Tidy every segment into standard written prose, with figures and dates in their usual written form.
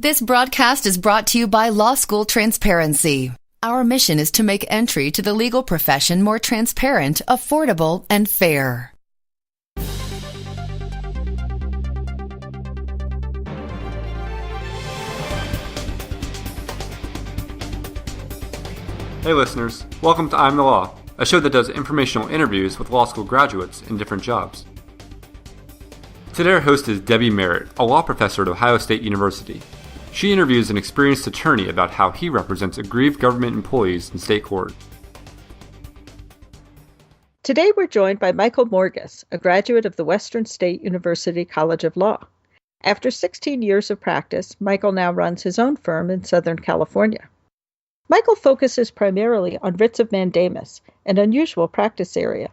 This broadcast is brought to you by Law School Transparency. Our mission is to make entry to the legal profession more transparent, affordable, and fair. Hey listeners, welcome to I'm the Law, a show that does informational interviews with law school graduates in different jobs. Today our host is Debbie Merritt, a law professor at Ohio State University. She interviews an experienced attorney about how he represents aggrieved government employees in state court. Today we're joined by Michael Morguess, a graduate of the Western State University College of Law. After 16 years of practice, Michael now runs his own firm in Southern California. Michael focuses primarily on writs of mandamus, an unusual practice area.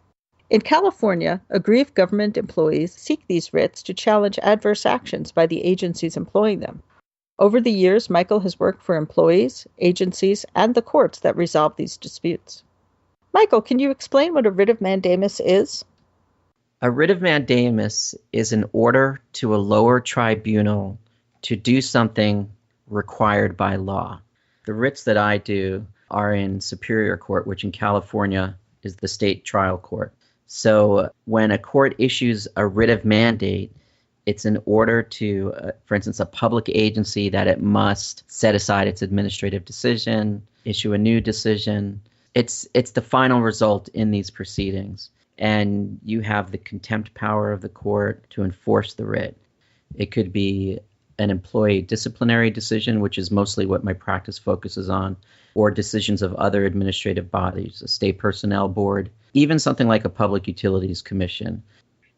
In California, aggrieved government employees seek these writs to challenge adverse actions by the agencies employing them. Over the years, Michael has worked for employees, agencies, and the courts that resolve these disputes. Michael, can you explain what a writ of mandamus is? A writ of mandamus is an order to a lower tribunal to do something required by law. The writs that I do are in Superior Court, which in California is the state trial court. So when a court issues a writ of mandate, it's an order to, for instance, a public agency that it must set aside its administrative decision, issue a new decision. It's the final result in these proceedings. And you have the contempt power of the court to enforce the writ. It could be an employee disciplinary decision, which is mostly what my practice focuses on, or decisions of other administrative bodies, a state personnel board, even something like a public utilities commission.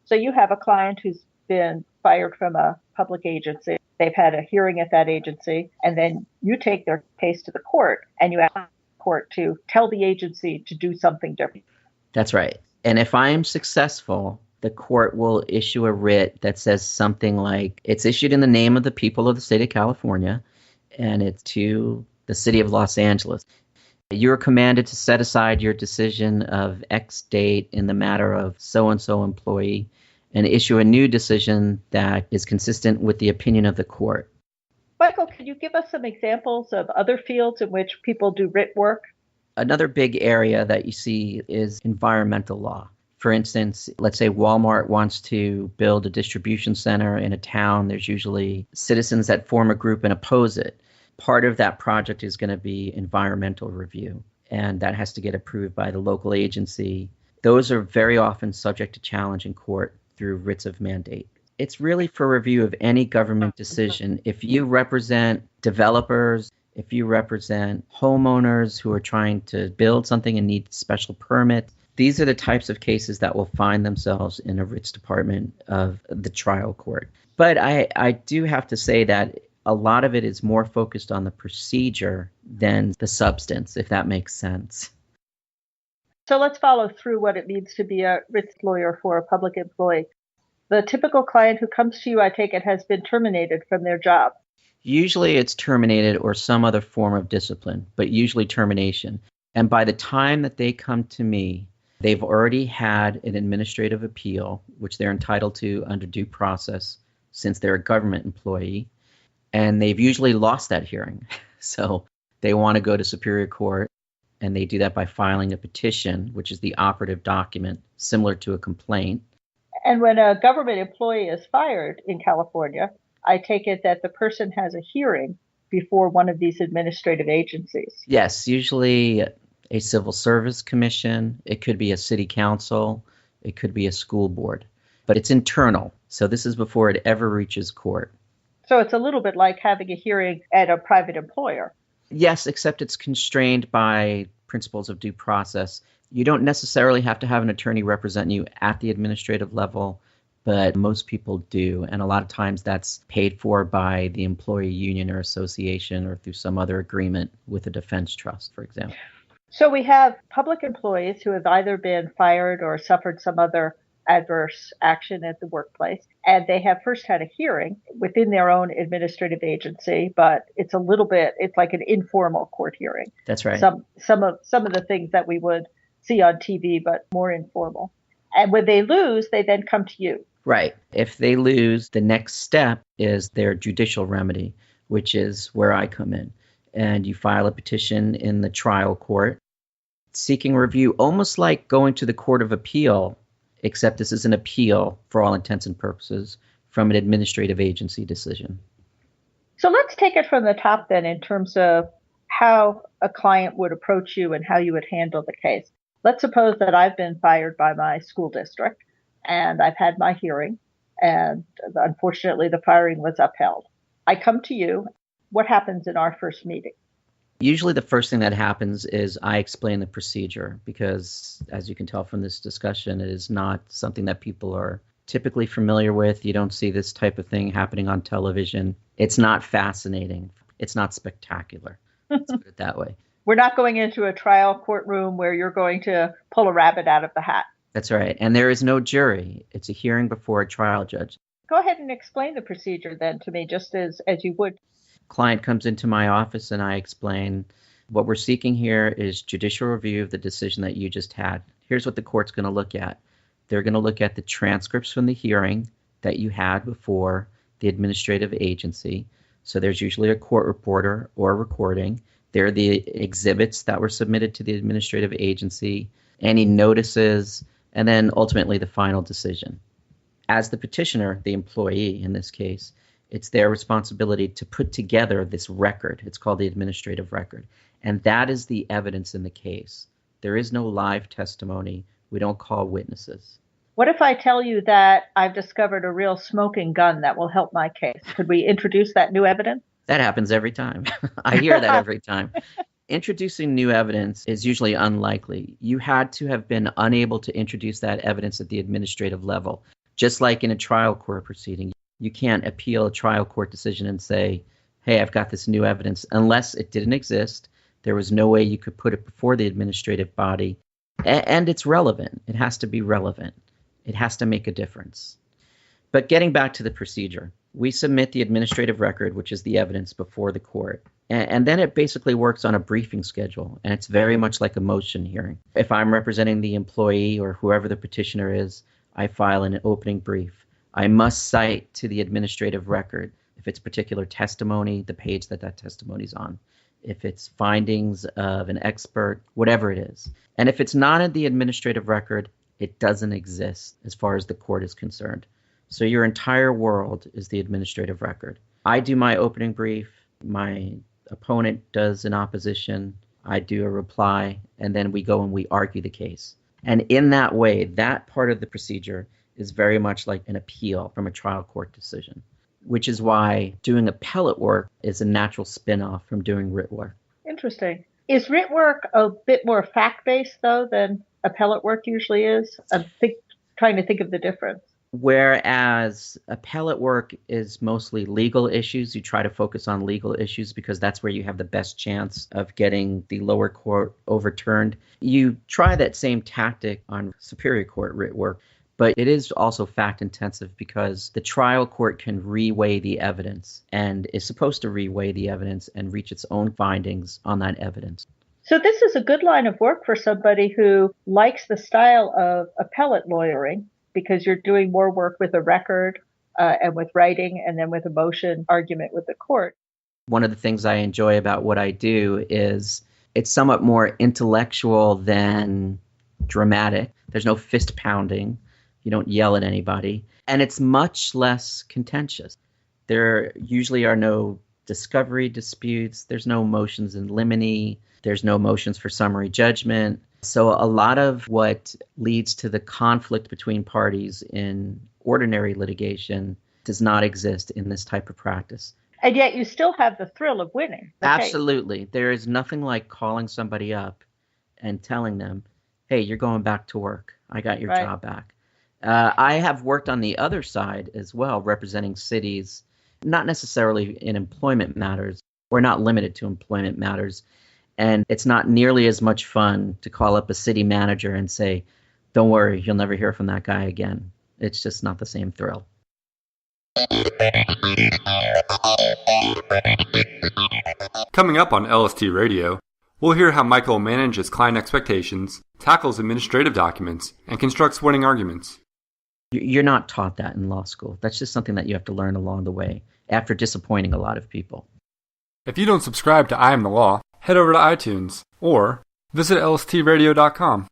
So you have a client who's been fired from a public agency. They've had a hearing at that agency, and then you take their case to the court, and you ask the court to tell the agency to do something different. That's right. And if I am successful, the court will issue a writ that says something like, it's issued in the name of the people of the state of California, and it's to the city of Los Angeles. You're commanded to set aside your decision of X date in the matter of so-and-so employee and issue a new decision that is consistent with the opinion of the court. Michael, can you give us some examples of other fields in which people do writ work? Another big area that you see is environmental law. For instance, let's say Walmart wants to build a distribution center in a town. There's usually citizens that form a group and oppose it. Part of that project is going to be environmental review, and that has to get approved by the local agency. Those are very often subject to challenge in court through writs of mandate. It's really for review of any government decision. If you represent developers, if you represent homeowners who are trying to build something and need special permits, these are the types of cases that will find themselves in a writs department of the trial court. But I do have to say that a lot of it is more focused on the procedure than the substance, if that makes sense. So let's follow through what it means to be a writs lawyer for a public employee. The typical client who comes to you, I take it, has been terminated from their job. Usually it's terminated or some other form of discipline, but usually termination. And by the time that they come to me, they've already had an administrative appeal, which they're entitled to under due process since they're a government employee. And they've usually lost that hearing. So they want to go to Superior Court, and they do that by filing a petition, which is the operative document, similar to a complaint. And when a government employee is fired in California, I take it that the person has a hearing before one of these administrative agencies. Yes, usually a civil service commission. It could be a city council. It could be a school board. But it's internal. So this is before it ever reaches court. So it's a little bit like having a hearing at a private employer. Yes, except it's constrained by principles of due process. You don't necessarily have to have an attorney represent you at the administrative level, but most people do. And a lot of times that's paid for by the employee union or association or through some other agreement with a defense trust, for example. So we have public employees who have either been fired or suffered some other adverse action at the workplace, and they have first had a hearing within their own administrative agency, but it's like an informal court hearing. That's right. Some of the things that we would see on TV, but more informal. And when they lose, they then come to you. Right. If they lose, the next step is their judicial remedy, which is where I come in. And you file a petition in the trial court seeking review, almost like going to the Court of Appeal, except this is an appeal for all intents and purposes from an administrative agency decision. So let's take it from the top then in terms of how a client would approach you and how you would handle the case. Let's suppose that I've been fired by my school district and I've had my hearing and unfortunately the firing was upheld. I come to you. What happens in our first meeting? Usually the first thing that happens is I explain the procedure because, as you can tell from this discussion, it is not something that people are typically familiar with. You don't see this type of thing happening on television. It's not fascinating. It's not spectacular. Let's put it that way. We're not going into a trial courtroom where you're going to pull a rabbit out of the hat. That's right. And there is no jury. It's a hearing before a trial judge. Go ahead and explain the procedure then to me, just as you would. Client comes into my office and I explain what we're seeking here is judicial review of the decision that you just had. Here's what the court's going to look at. They're going to look at the transcripts from the hearing that you had before the administrative agency. So there's usually a court reporter or a recording. There are the exhibits that were submitted to the administrative agency, any notices, and then ultimately the final decision. As the petitioner, the employee in this case, it's their responsibility to put together this record. It's called the administrative record. And that is the evidence in the case. There is no live testimony. We don't call witnesses. What if I tell you that I've discovered a real smoking gun that will help my case? Could we introduce that new evidence? That happens every time. I hear that every time. Introducing new evidence is usually unlikely. You had to have been unable to introduce that evidence at the administrative level. Just like in a trial court proceeding, you can't appeal a trial court decision and say, hey, I've got this new evidence, unless it didn't exist. There was no way you could put it before the administrative body. And it's relevant. It has to be relevant. It has to make a difference. But getting back to the procedure, we submit the administrative record, which is the evidence before the court. And then it basically works on a briefing schedule. And it's very much like a motion hearing. If I'm representing the employee or whoever the petitioner is, I file an opening brief. I must cite to the administrative record, if it's particular testimony, the page that testimony is on. If it's findings of an expert, whatever it is. And if it's not in the administrative record, it doesn't exist as far as the court is concerned. So your entire world is the administrative record. I do my opening brief, my opponent does an opposition, I do a reply, and then we go and we argue the case. And in that way, that part of the procedure is very much like an appeal from a trial court decision, which is why doing appellate work is a natural spin-off from doing writ work. Interesting. Is writ work a bit more fact-based, though, than appellate work usually is? I'm trying to think of the difference. Whereas appellate work is mostly legal issues, you try to focus on legal issues because that's where you have the best chance of getting the lower court overturned. You try that same tactic on superior court writ work, but it is also fact-intensive because the trial court can reweigh the evidence and is supposed to reweigh the evidence and reach its own findings on that evidence. So this is a good line of work for somebody who likes the style of appellate lawyering, because you're doing more work with a record and with writing and then with a motion argument with the court. One of the things I enjoy about what I do is it's somewhat more intellectual than dramatic. There's no fist pounding. You don't yell at anybody. And it's much less contentious. There usually are no discovery disputes. There's no motions in limine. There's no motions for summary judgment. So a lot of what leads to the conflict between parties in ordinary litigation does not exist in this type of practice. And yet you still have the thrill of winning. Absolutely. There is nothing like calling somebody up and telling them, hey, you're going back to work. I got your job back. I have worked on the other side as well, representing cities, not necessarily in employment matters. We're not limited to employment matters. And it's not nearly as much fun to call up a city manager and say, don't worry, you'll never hear from that guy again. It's just not the same thrill. Coming up on LST Radio, we'll hear how Michael manages client expectations, tackles administrative documents, and constructs winning arguments. You're not taught that in law school. That's just something that you have to learn along the way after disappointing a lot of people. If you don't subscribe to I Am the Law, head over to iTunes or visit lstradio.com.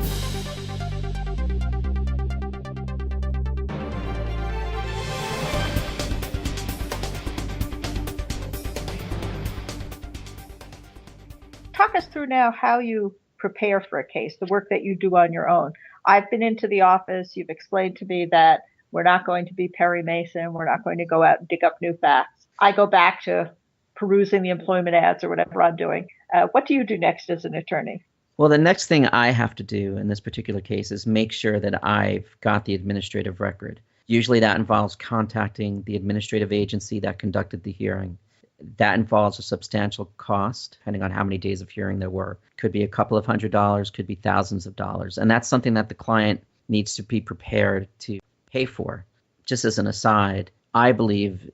Talk us through now how you prepare for a case, the work that you do on your own. I've been into the office. You've explained to me that we're not going to be Perry Mason. We're not going to go out and dig up new facts. I go back to perusing the employment ads or whatever I'm doing. What do you do next as an attorney? Well, the next thing I have to do in this particular case is make sure that I've got the administrative record. Usually that involves contacting the administrative agency that conducted the hearing. That involves a substantial cost, depending on how many days of hearing there were. Could be a couple of $100s, could be thousands of dollars. And that's something that the client needs to be prepared to pay for. Just as an aside, I believe,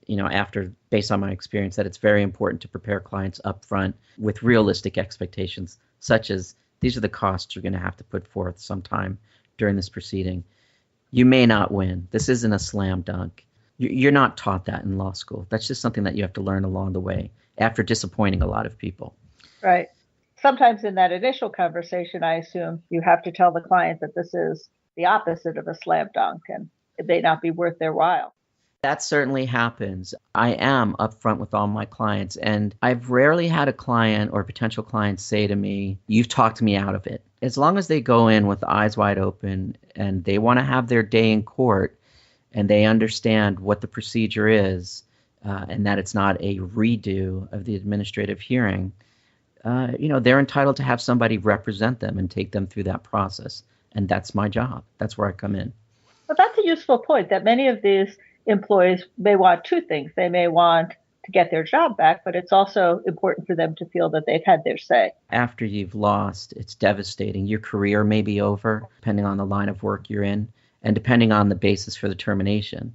based on my experience, that it's very important to prepare clients up front with realistic expectations, such as these are the costs you're going to have to put forth sometime during this proceeding. You may not win. This isn't a slam dunk. You're not taught that in law school. That's just something that you have to learn along the way after disappointing a lot of people. Right. Sometimes in that initial conversation, I assume you have to tell the client that this is the opposite of a slam dunk and it may not be worth their while. That certainly happens. I am upfront with all my clients, and I've rarely had a client or potential client say to me, "You've talked me out of it." As long as they go in with eyes wide open and they want to have their day in court, and they understand what the procedure is, and that it's not a redo of the administrative hearing, they're entitled to have somebody represent them and take them through that process. And that's my job. That's where I come in. Well, that's a useful point, that many of these employees may want two things. They may want to get their job back, but it's also important for them to feel that they've had their say. After you've lost, it's devastating. Your career may be over, depending on the line of work you're in, and depending on the basis for the termination.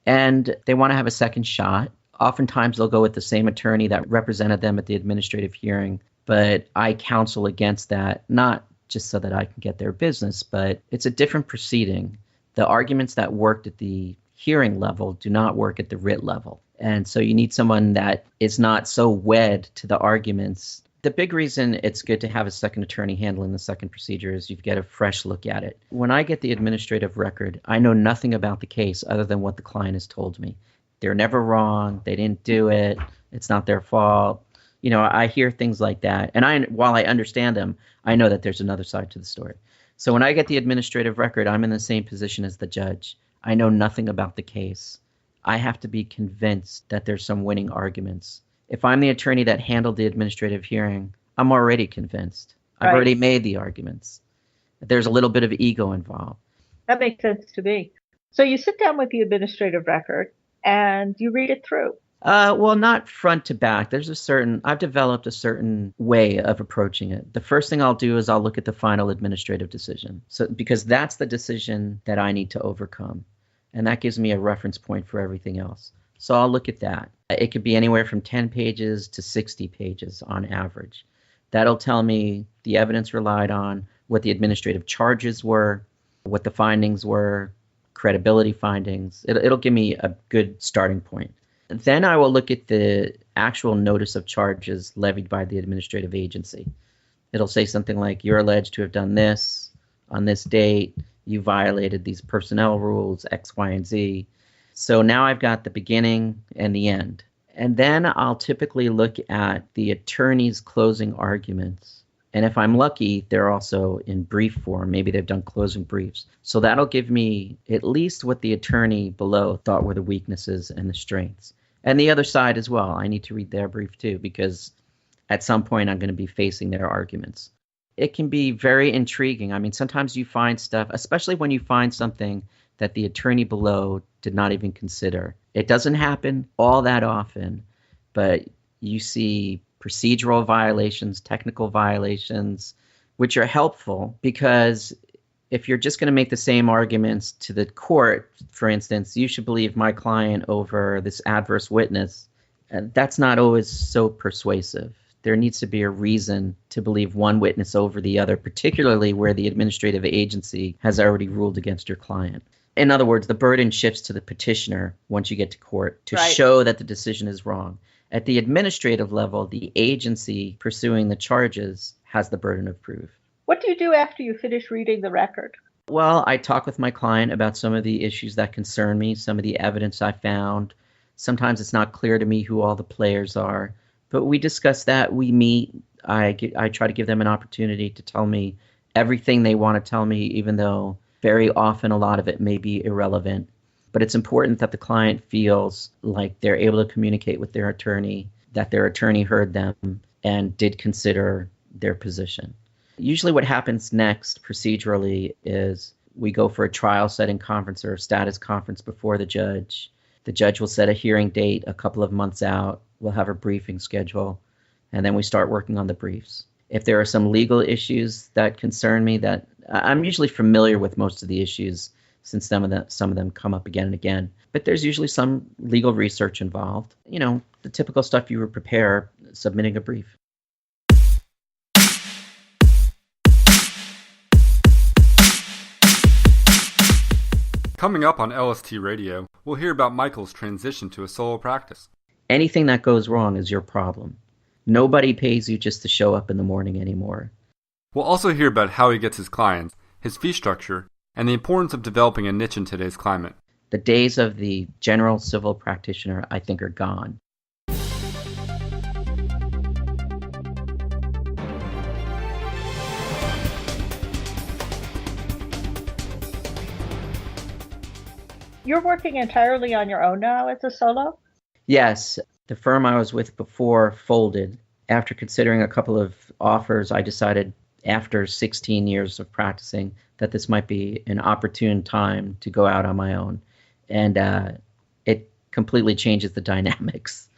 And they want to have a second shot. Oftentimes they'll go with the same attorney that represented them at the administrative hearing, but I counsel against that, not just so that I can get their business, but it's a different proceeding. The arguments that worked at the hearing level do not work at the writ level. And so you need someone that is not so wed to the arguments. The big reason it's good to have a second attorney handling the second procedure is you get a fresh look at it. When I get the administrative record, I know nothing about the case other than what the client has told me. They're never wrong. They didn't do it. It's not their fault. I hear things like that. And while I understand them, I know that there's another side to the story. So when I get the administrative record, I'm in the same position as the judge. I know nothing about the case. I have to be convinced that there's some winning arguments. If I'm the attorney that handled the administrative hearing, I'm already convinced. I've already made the arguments. There's a little bit of ego involved. That makes sense to me. So you sit down with the administrative record and you read it through. Well, not front to back. I've developed a certain way of approaching it. The first thing I'll do is I'll look at the final administrative decision. So, because that's the decision that I need to overcome. And that gives me a reference point for everything else. So I'll look at that. It could be anywhere from 10 pages to 60 pages on average. That'll tell me the evidence relied on, what the administrative charges were, what the findings were, credibility findings. It'll give me a good starting point. Then I will look at the actual notice of charges levied by the administrative agency. It'll say something like, you're alleged to have done this on this date. You violated these personnel rules, X, Y, and Z. So now I've got the beginning and the end. And then I'll typically look at the attorney's closing arguments. And if I'm lucky, they're also in brief form. Maybe they've done closing briefs. So that'll give me at least what the attorney below thought were the weaknesses and the strengths. And the other side as well. I need to read their brief too, because at some point I'm going to be facing their arguments. It can be very intriguing. I mean, sometimes you find stuff, especially when you find something that the attorney below did not even consider. It doesn't happen all that often, but you see procedural violations, technical violations, which are helpful because if you're just going to make the same arguments to the court, for instance, you should believe my client over this adverse witness, that's not always so persuasive. There needs to be a reason to believe one witness over the other, particularly where the administrative agency has already ruled against your client. In other words, the burden shifts to the petitioner once you get to court to show that the decision is wrong. At the administrative level, the agency pursuing the charges has the burden of proof. What do you do after you finish reading the record? Well, I talk with my client about some of the issues that concern me, some of the evidence I found. Sometimes it's not clear to me who all the players are, but we discuss that. We meet. I try to give them an opportunity to tell me everything they want to tell me, even though very often a lot of it may be irrelevant. But it's important that the client feels like they're able to communicate with their attorney, that their attorney heard them and did consider their position. Usually what happens next procedurally is we go for a trial setting conference or a status conference before the judge. The judge will set a hearing date a couple of months out. We'll have a briefing schedule, and then we start working on the briefs. If there are some legal issues that concern me, that I'm usually familiar with most of the issues since some of them come up again and again. But there's usually some legal research involved. The typical stuff you would prepare submitting a brief. Coming up on LST Radio, we'll hear about Michael's transition to a solo practice. Anything that goes wrong is your problem. Nobody pays you just to show up in the morning anymore. We'll also hear about how he gets his clients, his fee structure, and the importance of developing a niche in today's climate. The days of the general civil practitioner, I think, are gone. You're working entirely on your own now as a solo? Yes. The firm I was with before folded. After considering a couple of offers, I decided after 16 years of practicing that this might be an opportune time to go out on my own. And it completely changes the dynamics.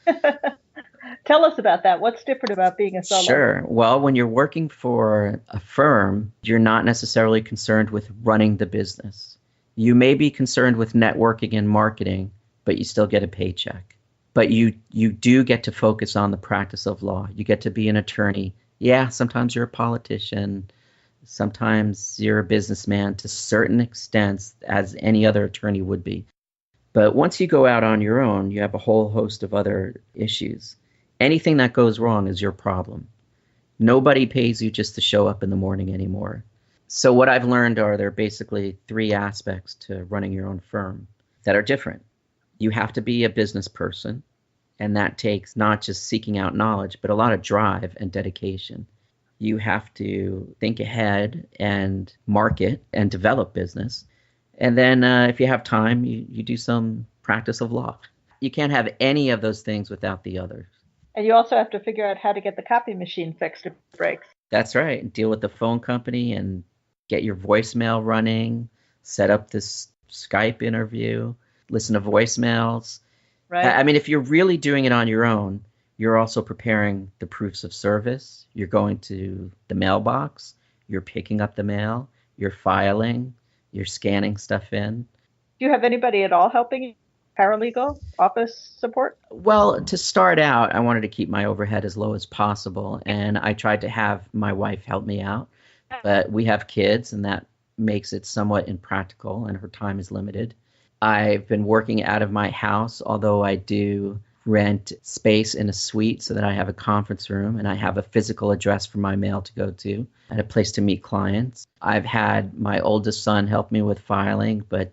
Tell us about that. What's different about being a solo? Sure. Well, when you're working for a firm, you're not necessarily concerned with running the business. You may be concerned with networking and marketing, but you still get a paycheck. But you do get to focus on the practice of law. You get to be an attorney. Yeah, sometimes you're a politician. Sometimes you're a businessman to certain extents, as any other attorney would be. But once you go out on your own, you have a whole host of other issues. Anything that goes wrong is your problem. Nobody pays you just to show up in the morning anymore. So what I've learned are there are basically three aspects to running your own firm that are different. You have to be a business person, and that takes not just seeking out knowledge, but a lot of drive and dedication. You have to think ahead and market and develop business. And then if you have time, you do some practice of law. You can't have any of those things without the others. And you also have to figure out how to get the copy machine fixed if it breaks. That's right. Deal with the phone company and get your voicemail running, set up this Skype interview, listen to voicemails. Right. I mean, if you're really doing it on your own, you're also preparing the proofs of service. You're going to the mailbox. You're picking up the mail. You're filing. You're scanning stuff in. Do you have anybody at all helping you? Paralegal, office support? Well, to start out, I wanted to keep my overhead as low as possible, and I tried to have my wife help me out. But we have kids, and that makes it somewhat impractical, and her time is limited. I've been working out of my house, although I do rent space in a suite so that I have a conference room and I have a physical address for my mail to go to and a place to meet clients. I've had my oldest son help me with filing, but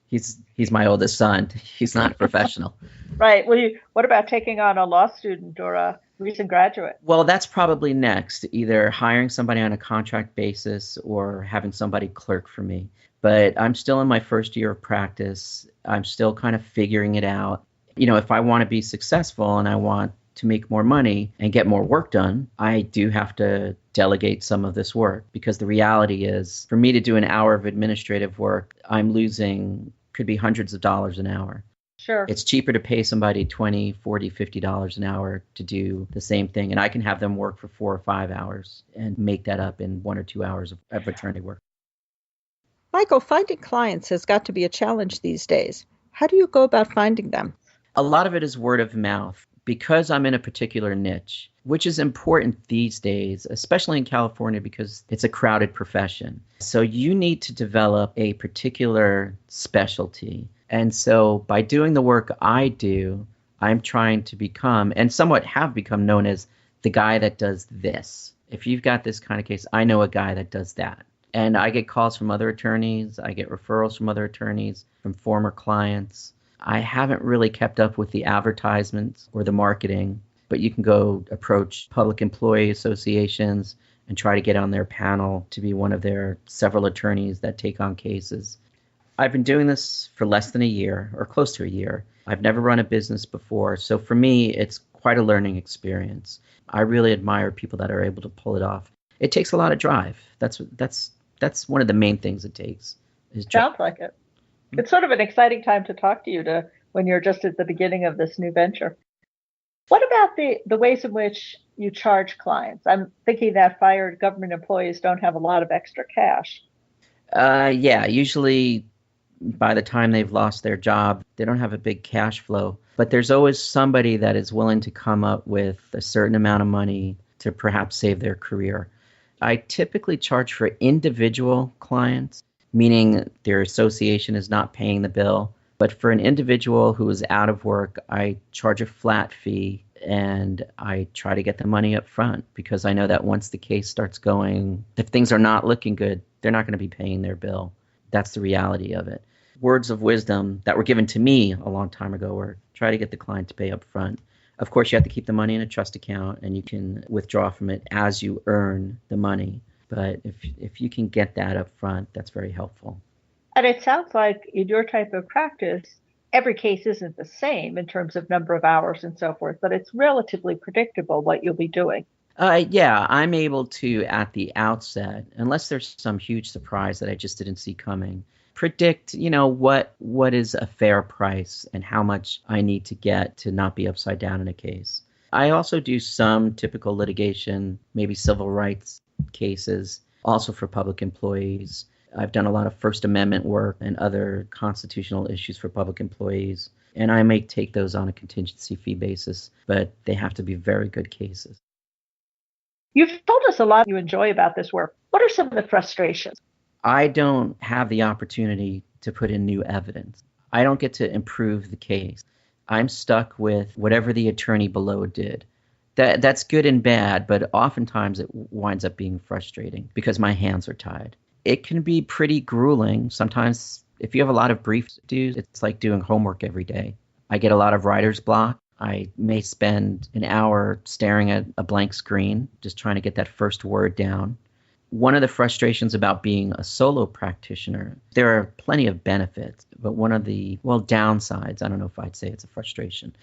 he's my oldest son. He's not a professional. Right. Well, what about taking on a law student or a recent graduate? Well, that's probably next, either hiring somebody on a contract basis or having somebody clerk for me. But I'm still in my first year of practice. I'm still kind of figuring it out. If I want to be successful and I want to make more money and get more work done, I do have to delegate some of this work, because the reality is for me to do an hour of administrative work, I'm losing, could be hundreds of dollars an hour. Sure. It's cheaper to pay somebody $20, $40, $50 an hour to do the same thing. And I can have them work for 4 or 5 hours and make that up in 1 or 2 hours of attorney work. Michael, finding clients has got to be a challenge these days. How do you go about finding them? A lot of it is word of mouth. Because I'm in a particular niche, which is important these days, especially in California, because it's a crowded profession. So you need to develop a particular specialty. And so by doing the work I do, I'm trying to become, and somewhat have become, known as the guy that does this. If you've got this kind of case, I know a guy that does that. And I get calls from other attorneys. I get referrals from other attorneys, from former clients. I haven't really kept up with the advertisements or the marketing, but you can go approach public employee associations and try to get on their panel to be one of their several attorneys that take on cases. I've been doing this for less than a year, or close to a year. I've never run a business before, so for me, it's quite a learning experience. I really admire people that are able to pull it off. It takes a lot of drive. That's one of the main things it takes. Sounds like it. It's sort of an exciting time to talk to you when you're just at the beginning of this new venture. What about the ways in which you charge clients? I'm thinking that fired government employees don't have a lot of extra cash. Yeah, usually by the time they've lost their job, they don't have a big cash flow. But there's always somebody that is willing to come up with a certain amount of money to perhaps save their career. I typically charge for individual clients, meaning their association is not paying the bill. But for an individual who is out of work, I charge a flat fee and I try to get the money up front because I know that once the case starts going, if things are not looking good, they're not going to be paying their bill. That's the reality of it. Words of wisdom that were given to me a long time ago were try to get the client to pay up front. Of course, you have to keep the money in a trust account and you can withdraw from it as you earn the money. But if you can get that up front, that's very helpful. And it sounds like in your type of practice, every case isn't the same in terms of number of hours and so forth, but it's relatively predictable what you'll be doing. Yeah, I'm able to, at the outset, unless there's some huge surprise that I just didn't see coming, predict, what is a fair price and how much I need to get to not be upside down in a case. I also do some typical litigation, maybe civil rights cases, also for public employees. I've done a lot of First Amendment work and other constitutional issues for public employees, and I may take those on a contingency fee basis, but they have to be very good cases. You've told us a lot you enjoy about this work. What are some of the frustrations? I don't have the opportunity to put in new evidence. I don't get to improve the case. I'm stuck with whatever the attorney below did. That's good and bad, but oftentimes it winds up being frustrating because my hands are tied. It can be pretty grueling. Sometimes if you have a lot of briefs to do, it's like doing homework every day. I get a lot of writer's block. I may spend an hour staring at a blank screen, just trying to get that first word down. One of the frustrations about being a solo practitioner, there are plenty of benefits, but one of the, downsides, I don't know if I'd say it's a frustration,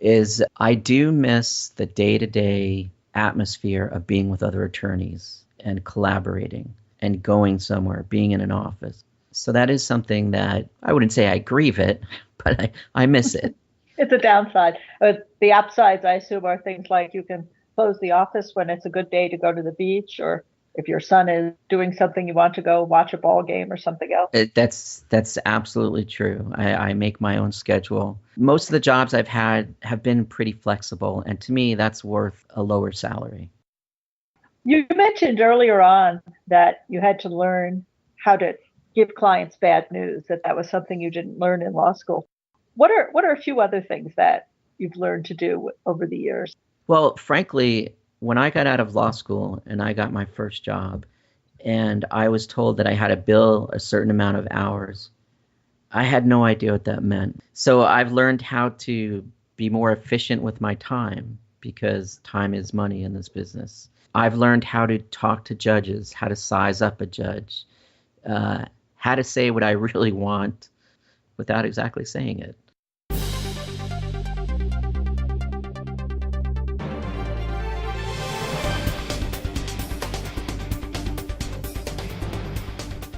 is I do miss the day-to-day atmosphere of being with other attorneys and collaborating and going somewhere, being in an office. So that is something that I wouldn't say I grieve it, but I miss it. It's a downside. The upsides, I assume, are things like you can close the office when it's a good day to go to the beach, or if your son is doing something, you want to go watch a ball game or something else. That's absolutely true. I make my own schedule. Most of the jobs I've had have been pretty flexible, and to me, that's worth a lower salary. You mentioned earlier on that you had to learn how to give clients bad news, that was something you didn't learn in law school. What are a few other things that you've learned to do over the years? Well, frankly, when I got out of law school and I got my first job and I was told that I had to bill a certain amount of hours, I had no idea what that meant. So I've learned how to be more efficient with my time because time is money in this business. I've learned how to talk to judges, how to size up a judge, how to say what I really want without exactly saying it.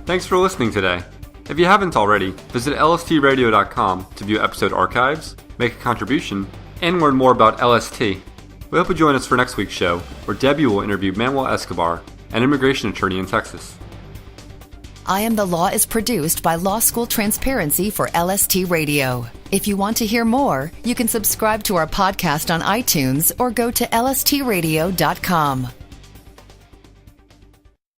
Thanks for listening today. If you haven't already, visit lstradio.com to view episode archives, make a contribution, and learn more about LST. We hope you join us for next week's show, where Debbie will interview Manuel Escobar, an immigration attorney in Texas. I Am the Law is produced by Law School Transparency for LST Radio. If you want to hear more, you can subscribe to our podcast on iTunes or go to lstradio.com.